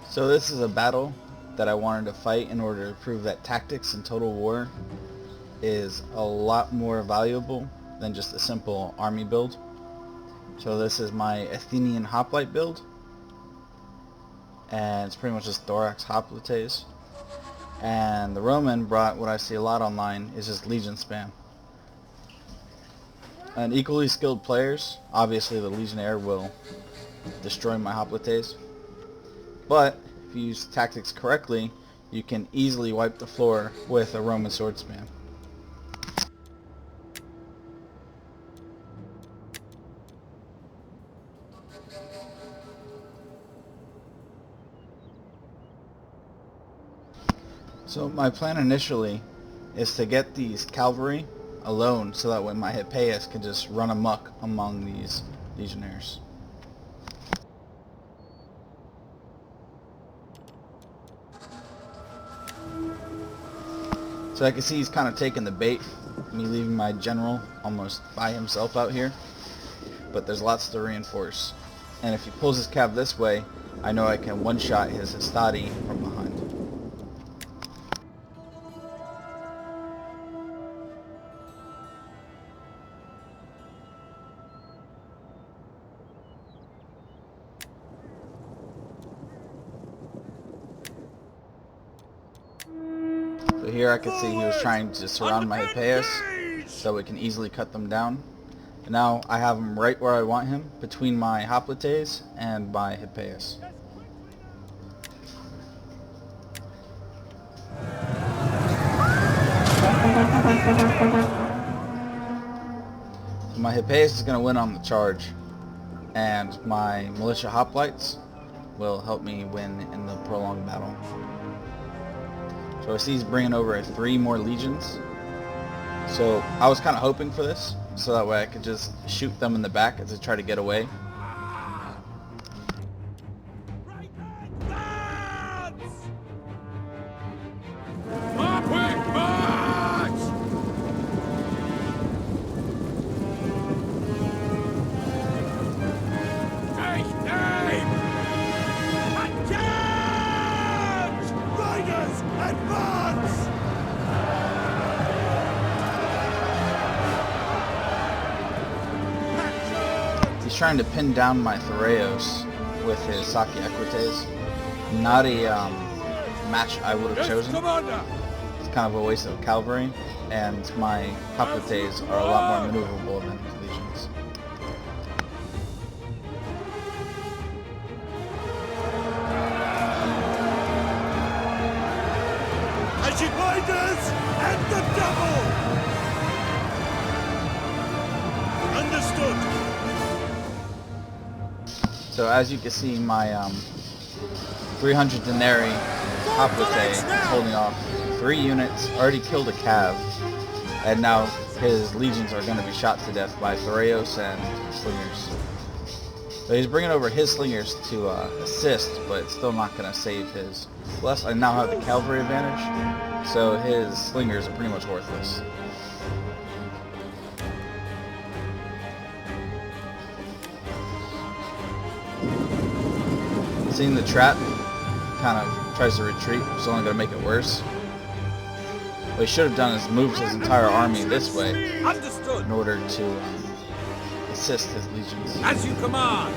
So this is a battle that I wanted to fight in order to prove that tactics in Total War is a lot more valuable than just a simple army build. So this is my Athenian hoplite build, and it's pretty much just thorax hoplites. And the Roman brought what I see a lot online is just legion spam. And equally skilled players, obviously the legionnaire will destroy my hoplites, but if you use tactics correctly, you can easily wipe the floor with a Roman sword spam. So my plan initially is to get these cavalry alone so that way my Hippeus can just run amok among these legionnaires. So I can see he's kind of taking the bait, me leaving my general almost by himself out here, but there's lots to reinforce. And if he pulls his cav this way, I know I can one-shot his hastati from behind. So here I could see he was trying to surround my Hippeus so we can easily cut them down. And now I have him right where I want him, between my hoplites and my Hippeus. So my Hippeus is going to win on the charge, and my militia hoplites will help me win in the prolonged battle. So I see he's bringing over 3 more legions. So I was kind of hoping for this, so that way I could just shoot them in the back as they try to get away. He's trying to pin down my Thoreos with his Saki Equites. Not a match I would have chosen. It's kind of a waste of cavalry, and my hoplites are a lot more maneuverable than his legions. Riders and the double! Understood! So as you can see, my 300 denarii hoplite is holding off 3 units, already killed a cav, and now his legions are going to be shot to death by Thoreos and slingers. So he's bringing over his slingers to assist, but it's still not going to save his. Plus, I now have the cavalry advantage, so his slingers are pretty much worthless. Seeing the trap, kind of tries to retreat, it's only going to make it worse. What he should have done is moved his entire army this way in order to assist his legions. As you command!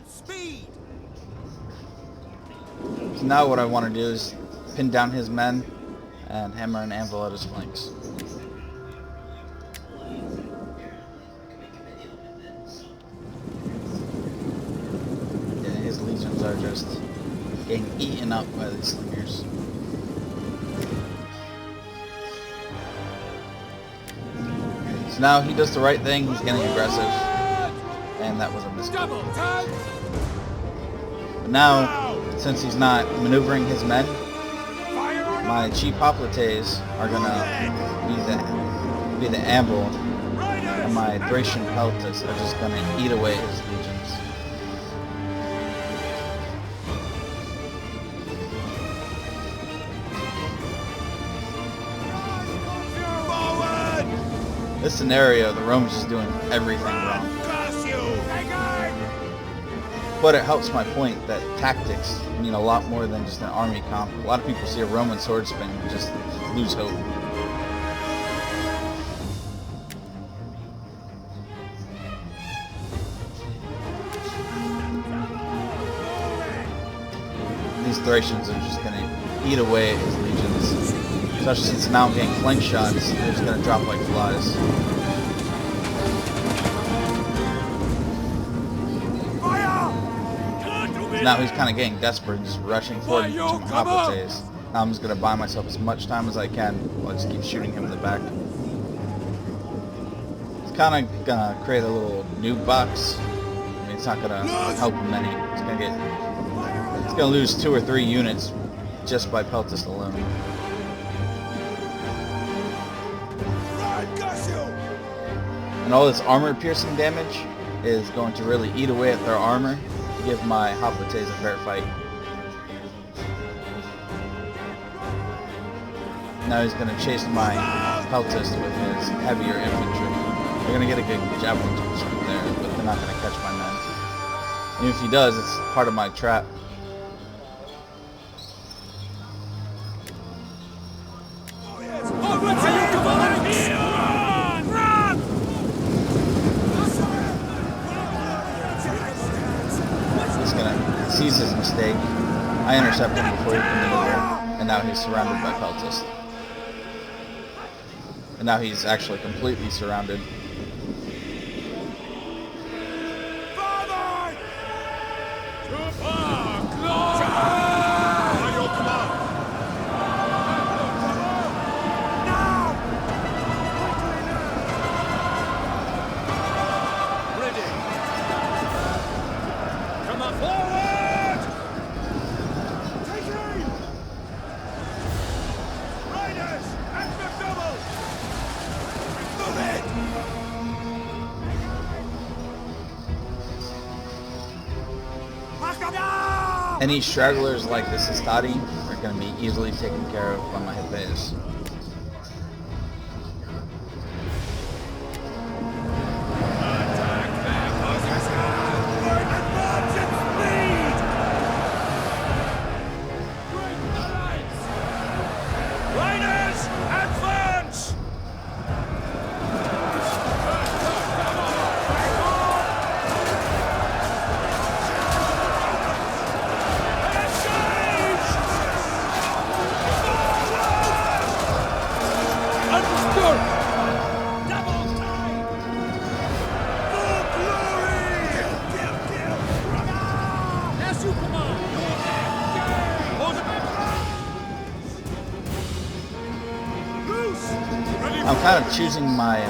Speed! So now what I want to do is pin down his men and hammer and anvil at his flanks. Yeah, his legions are just getting eaten up by these slingers. So now he does the right thing, he's getting aggressive, and that was a mistake. But now, since he's not maneuvering his men, my cheap hoplites are gonna be the anvil, and my Thracian peltas are just gonna eat away his legions. this scenario, the Romans just doing everything wrong. Curse you! But it helps my point that tactics mean a lot more than just an army comp. A lot of people see a Roman sword spin and just lose hope. These Thracians are just going to eat away at his legions. Especially since now I'm getting flank shots, they're just going to drop like flies. Now he's kind of getting desperate and just rushing forward into my Hoplites. Now I'm just going to buy myself as much time as I can while I just keep shooting him in the back. It's kind of going to create a little noob box. I mean, it's not going to help him any. It's going to lose 2 or 3 units just by Peltis alone. And all this armor piercing damage is going to really eat away at their armor to give my Hoplites a fair fight. Now he's going to chase my Peltis with his heavier infantry. They're going to get a good javelin charge right there, but they're not going to catch my men. And if he does, it's part of my trap. Sees his mistake. I intercept him before he can maneuver, and now he's surrounded by Peltis. And now he's actually completely surrounded. Any stragglers like the Sistati are going to be easily taken care of by my Hephaeus. I'm kind of choosing my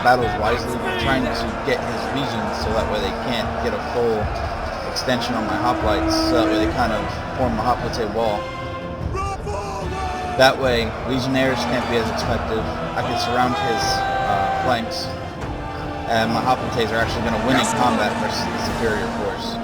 battles wisely, trying to get his legions so that way they can't get a full extension on my hoplites, so that way they kind of form a hoplite wall. That way, legionnaires can't be as effective. I can surround his flanks, and my hoplites are actually going to win in combat versus the superior force.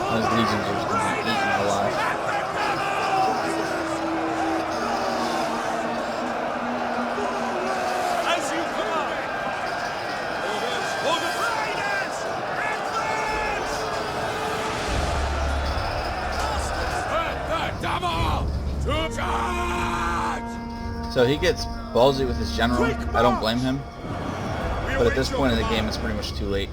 Those legions are just going to be eaten alive. As you command! Orders! Raiders! Advance! To charge! So he gets ballsy with his general. I don't blame him. But at this point in the game, it's pretty much too late.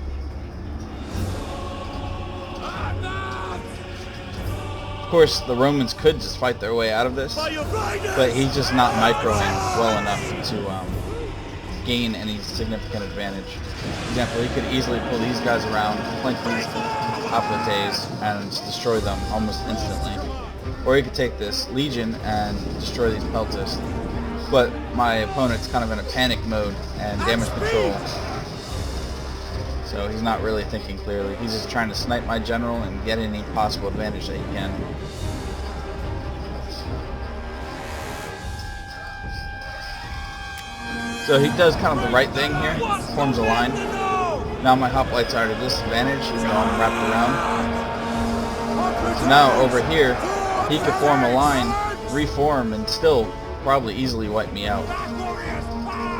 Of course, the Romans could just fight their way out of this, but he's just not microing well enough to gain any significant advantage. For example, he could easily pull these guys around, flank these hoplites, and just destroy them almost instantly. Or he could take this legion and destroy these Peltis. But my opponent's kind of in a panic mode and damage control, so he's not really thinking clearly. He's just trying to snipe my general and get any possible advantage that he can. So he does kind of the right thing here, forms a line. Now my hoplites are at a disadvantage, even though I'm wrapped around. So now over here, he can form a line, reform, and still probably easily wipe me out.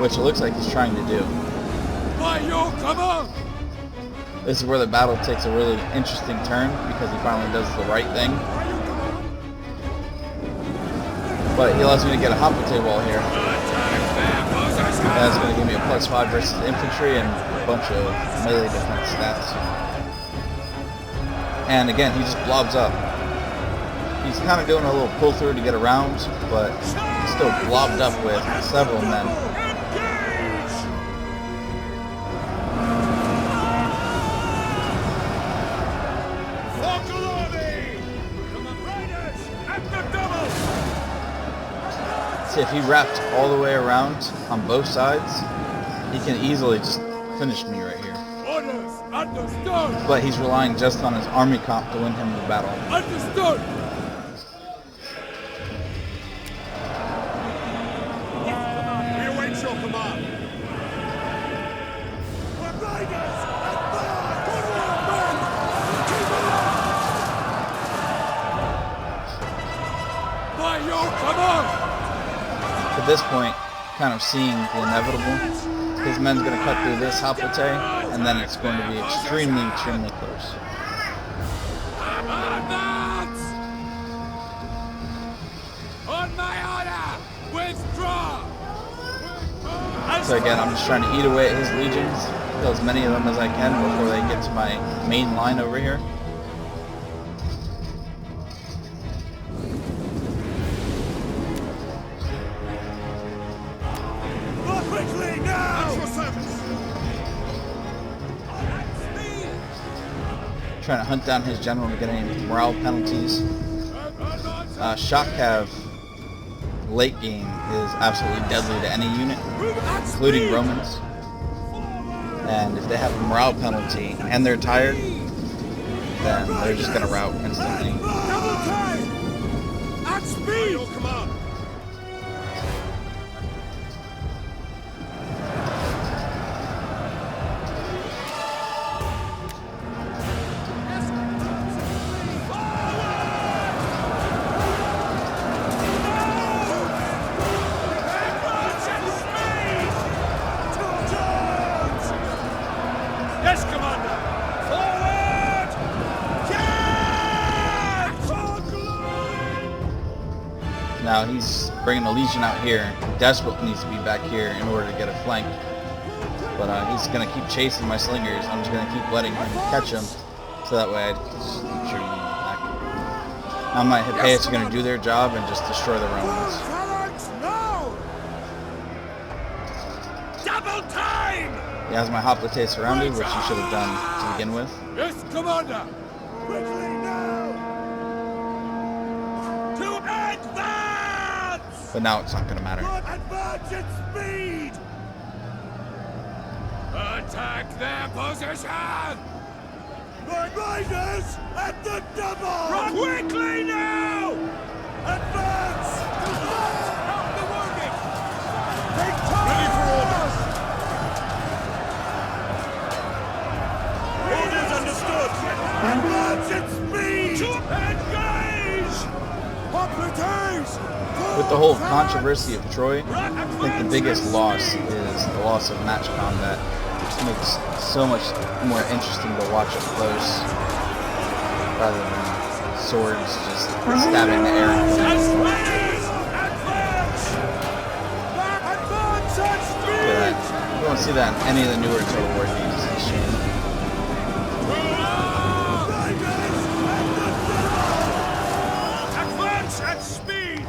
Which it looks like he's trying to do. This is where the battle takes a really interesting turn, because he finally does the right thing. But he allows me to get a Hopite wall here. That's going to give me a +5 versus infantry and a bunch of melee defense stats. And again, he just blobs up. He's kind of doing a little pull through to get around, but he's still blobbed up with several men. See, if he wrapped all the way around on both sides, he can easily just finish me right here. But he's relying just on his army comp to win him the battle. Understood. We await your command. By your command. At this point, kind of seeing the inevitable, his men's going to cut through this Hopite, and then it's going to be extremely, extremely close. On my order, withdraw. So again, I'm just trying to eat away at his legions, kill as many of them as I can before they get to my main line over here. Trying to hunt down his general to get any morale penalties. Shock cav late game is absolutely deadly to any unit, including Romans. And if they have a morale penalty and they're tired, then they're just going to rout instantly. At speed! Your command. Yes, Commander! Forward! Charge! Now he's bringing a legion out here. He desperately needs to be back here in order to get a flank. But he's going to keep chasing my slingers. I'm just going to keep letting him catch him, so that way I just keep shooting him back. Now my Hippias are going to do their job and just destroy the Romans. Double time! He has my Hoplite surrounded, which he should have done to begin with. Yes, Commander! Quickly now! To advance! But now it's not going to matter. Advance at speed! Attack their position! My riders at the double! Run quickly now! Advance! Help the wounded! Take time! Ready for orders! Orders understood! Advance at speed! To engage! Hoplites! With the whole controversy of Troy, I think the biggest loss is the loss of match combat. It makes so much more interesting to watch up close rather than swords just stabbing the air. You don't see that in any of the newer Total War games. It's a shame. Advance at speed!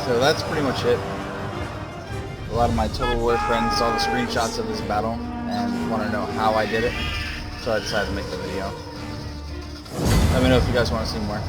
So that's pretty much it. A lot of my Total War friends saw the screenshots of this battle and want to know how I did it, so I decided to make the video. Let me know if you guys want to see more.